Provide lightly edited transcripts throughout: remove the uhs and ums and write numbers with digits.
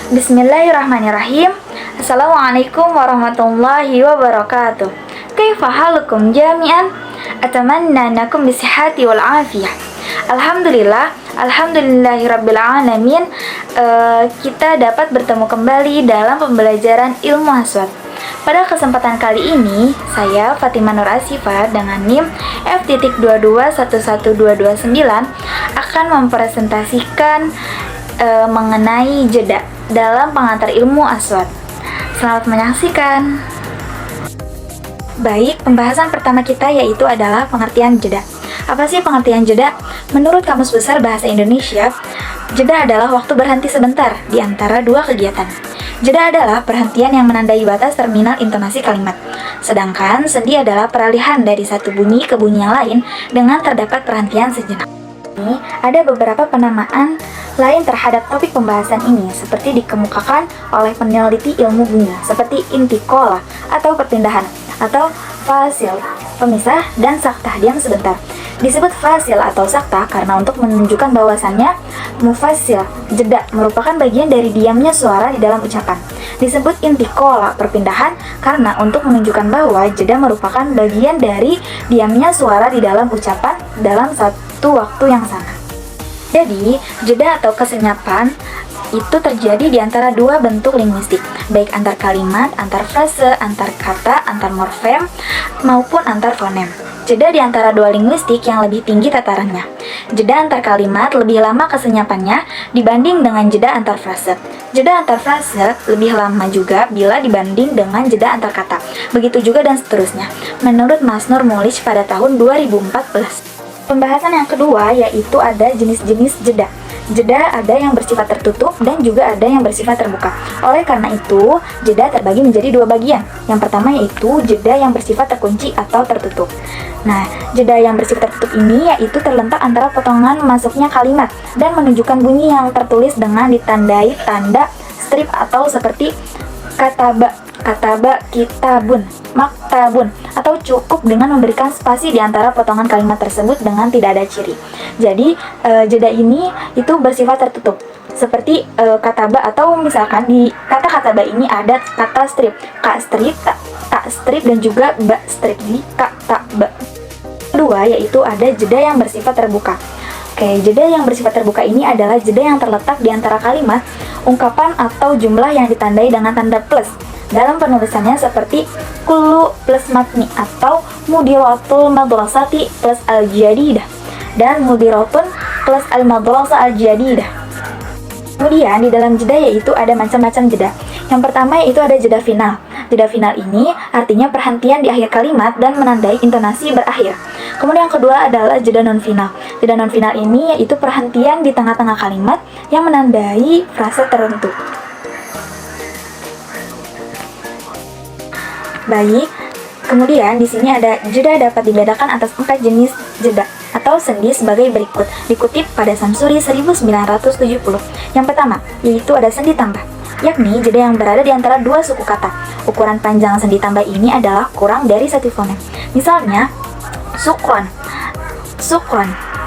Bismillahirrahmanirrahim. Assalamualaikum warahmatullahi wabarakatuh. Kaifa halukum jami'an? Atamanna nakum bisihati wal afiyah. Alhamdulillahirabbil alamin. Kita dapat bertemu kembali dalam pembelajaran ilmu haswat. Pada kesempatan kali ini, saya Fatimah Nur Asifah dengan NIM F.2211229 akan mempresentasikan mengenai jeda dalam pengantar ilmu aswat. Selamat menyaksikan. Baik, pembahasan pertama kita yaitu adalah pengertian jeda. Apa sih pengertian jeda? Menurut Kamus Besar Bahasa Indonesia, jeda adalah waktu berhenti sebentar di antara dua kegiatan. Jeda adalah perhentian yang menandai batas terminal intonasi kalimat. Sedangkan sendi adalah peralihan dari satu bunyi ke bunyi yang lain dengan terdapat perhentian sejenak. Ini ada beberapa penamaan lain terhadap topik pembahasan ini seperti dikemukakan oleh peneliti ilmu bunyi seperti intikola atau perpindahan atau fasil, pemisah, dan saktah, diam sebentar. Disebut fasil atau saktah karena untuk menunjukkan bahwasannya mufasil, jeda, merupakan bagian dari diamnya suara di dalam ucapan. Disebut intikola, perpindahan, karena untuk menunjukkan bahwa jeda merupakan bagian dari diamnya suara di dalam ucapan dalam satu waktu yang sama. Jadi, jeda atau kesenyapan itu terjadi di antara dua bentuk linguistik, baik antar kalimat, antar frase, antar kata, antar morfem, maupun antar fonem. Jeda di antara dua linguistik yang lebih tinggi tatarannya. Jeda antar kalimat lebih lama kesenyapannya dibanding dengan jeda antar frase. Jeda antar frase lebih lama juga bila dibanding dengan jeda antar kata. Begitu juga dan seterusnya, menurut Masnur Mulich pada tahun 2014. Pembahasan yang kedua yaitu ada jenis-jenis jeda. Jeda ada yang bersifat tertutup dan juga ada yang bersifat terbuka. Oleh karena itu, jeda terbagi menjadi dua bagian. Yang pertama yaitu jeda yang bersifat terkunci atau tertutup. Nah, jeda yang bersifat tertutup ini yaitu terletak antara potongan masuknya kalimat dan menunjukkan bunyi yang tertulis dengan ditandai tanda strip atau seperti kataba, kitabun, maktabun, atau cukup dengan memberikan spasi di antara potongan kalimat tersebut dengan tidak ada ciri. Jadi, jeda ini itu bersifat tertutup. Seperti kataba atau misalkan di kata kataba ini ada kata strip, ka strip, ta strip, dan juga ba strip, di kataba. Kedua yaitu ada jeda yang bersifat terbuka. Oke, jeda yang bersifat terbuka ini adalah jeda yang terletak di antara kalimat, ungkapan, atau jumlah yang ditandai dengan tanda plus. Dalam penulisannya seperti kullu plus matni atau mudiratul madrasati plus al-jadidah dan mudiratun plus al-madrasah al-jadidah. Kemudian di dalam jeda yaitu ada macam-macam jeda. Yang pertama yaitu ada jeda final. Jeda final ini artinya perhentian di akhir kalimat dan menandai intonasi berakhir. Kemudian yang kedua adalah jeda non final. Jeda non final ini yaitu perhentian di tengah-tengah kalimat yang menandai frase tertentu. Baik, kemudian di sini ada jeda dapat dibedakan atas 4 jenis jeda atau sendi sebagai berikut, dikutip pada Samsuri 1970. Yang pertama, yaitu ada sendi tambah, yakni jeda yang berada di antara dua suku kata. Ukuran panjang sendi tambah ini adalah kurang dari satu fonem. Misalnya, sukron,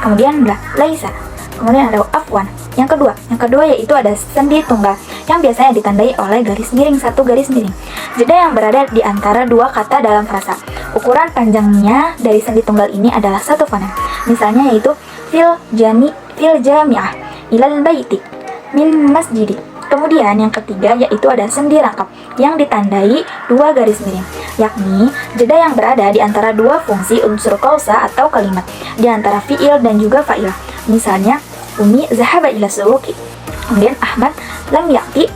kemudian laisa, kemudian ada afwan. Yang kedua yaitu ada sendi tunggal yang biasanya ditandai oleh garis miring, satu garis miring. Jeda yang berada di antara dua kata dalam frasa. Ukuran panjangnya dari sendi tunggal ini adalah satu fonem. Misalnya yaitu fil jami'ah ilal baiti min masjidi. Kemudian yang ketiga yaitu ada sendi rangkap yang ditandai dua garis miring, yakni jeda yang berada di antara dua fungsi unsur kausa atau kalimat, di antara fi'il dan juga fa'il. Misalnya Umi zahaba ila suruki, kemudian Ahmad lam ya'ti.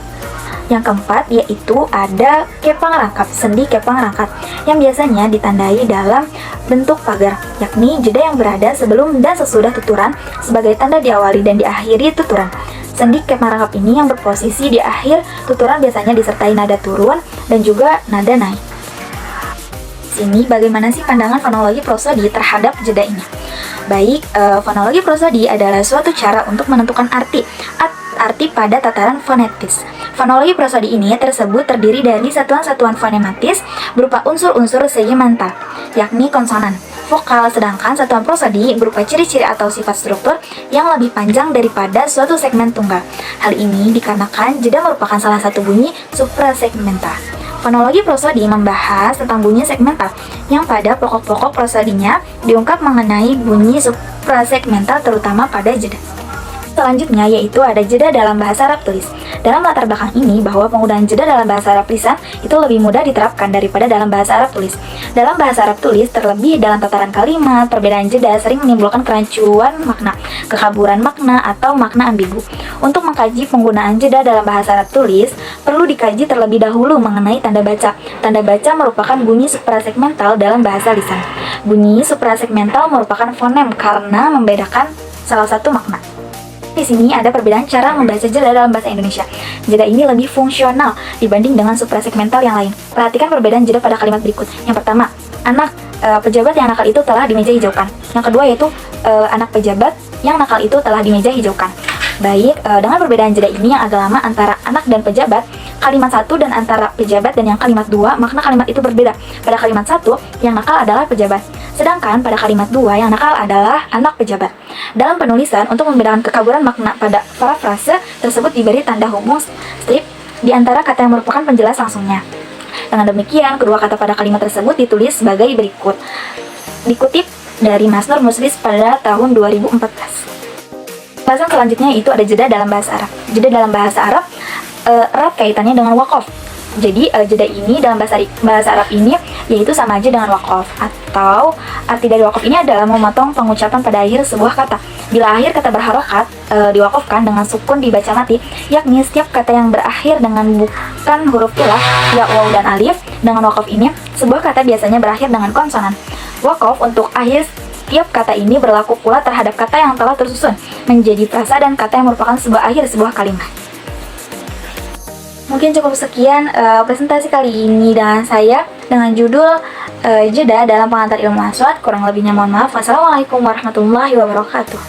Yang keempat yaitu ada kepang rangkap, sendi kepang rangkap yang biasanya ditandai dalam bentuk pagar, yakni jeda yang berada sebelum dan sesudah tuturan sebagai tanda diawali dan diakhiri tuturan. Sendi kepang rangkap ini yang berposisi di akhir tuturan biasanya disertai nada turun dan juga nada naik. Sini bagaimana sih pandangan fonologi prosodi terhadap jeda ini? Baik, fonologi prosodi adalah suatu cara untuk menentukan arti pada tataran fonetis. Fonologi prosodi ini tersebut terdiri dari satuan-satuan fonematis berupa unsur-unsur segimental, yakni konsonan, vokal, sedangkan satuan prosodi berupa ciri-ciri atau sifat struktur yang lebih panjang daripada suatu segmen tunggal. Hal ini dikarenakan jeda merupakan salah satu bunyi suprasegmental. Fonologi prosodi membahas tentang bunyi segmental yang pada pokok-pokok prosodinya diungkap mengenai bunyi suprasegmental terutama pada jeda. Selanjutnya yaitu ada jeda dalam bahasa Arab tulis. Dalam latar belakang ini bahwa penggunaan jeda dalam bahasa Arab lisan itu lebih mudah diterapkan daripada dalam bahasa Arab tulis. Dalam bahasa Arab tulis terlebih dalam tataran kalimat, perbedaan jeda sering menimbulkan kerancuan makna, kekaburan makna atau makna ambigu. Untuk mengkaji penggunaan jeda dalam bahasa Arab tulis, perlu dikaji terlebih dahulu mengenai tanda baca. Tanda baca merupakan bunyi suprasegmental dalam bahasa lisan. Bunyi suprasegmental merupakan fonem karena membedakan salah satu makna. Di sini ada perbedaan cara membaca jeda dalam bahasa Indonesia. Jeda ini lebih fungsional dibanding dengan suprasegmental yang lain. Perhatikan perbedaan jeda pada kalimat berikut. Yang pertama, anak pejabat yang nakal itu telah di meja hijaukan. Yang kedua yaitu anak pejabat yang nakal itu telah di meja hijaukan. Baik, dengan perbedaan jeda ini yang agak lama antara anak dan pejabat, kalimat satu dan antara pejabat dan yang kalimat dua, makna kalimat itu berbeda. Pada kalimat satu, yang nakal adalah pejabat. Sedangkan pada kalimat dua, yang nakal adalah anak pejabat. Dalam penulisan, untuk membedakan kekaburan makna pada parafrase tersebut diberi tanda hubung strip di antara kata yang merupakan penjelas langsungnya. Dengan demikian, kedua kata pada kalimat tersebut ditulis sebagai berikut. Dikutip dari Masnur Muslis pada tahun 2014. Bahasan selanjutnya itu ada jeda dalam bahasa Arab. Jeda dalam bahasa Arab erat kaitannya dengan waqaf. Jadi jeda ini dalam bahasa Arab ini yaitu sama aja dengan waqaf, atau arti dari waqaf ini adalah memotong pengucapan pada akhir sebuah kata. Bila akhir kata berharokat diwakafkan dengan sukun dibaca mati, yakni setiap kata yang berakhir dengan bukan huruf ilah, ya, waw, dan alif. Dengan waqaf ini, sebuah kata biasanya berakhir dengan konsonan. Waqaf untuk akhir setiap kata ini berlaku pula terhadap kata yang telah tersusun menjadi frasa dan kata yang merupakan akhir sebuah kalimat. Mungkin cukup sekian presentasi kali ini dengan saya dengan judul jeda dalam pengantar ilmu aswad. Kurang lebihnya mohon maaf. Wassalamualaikum warahmatullahi wabarakatuh.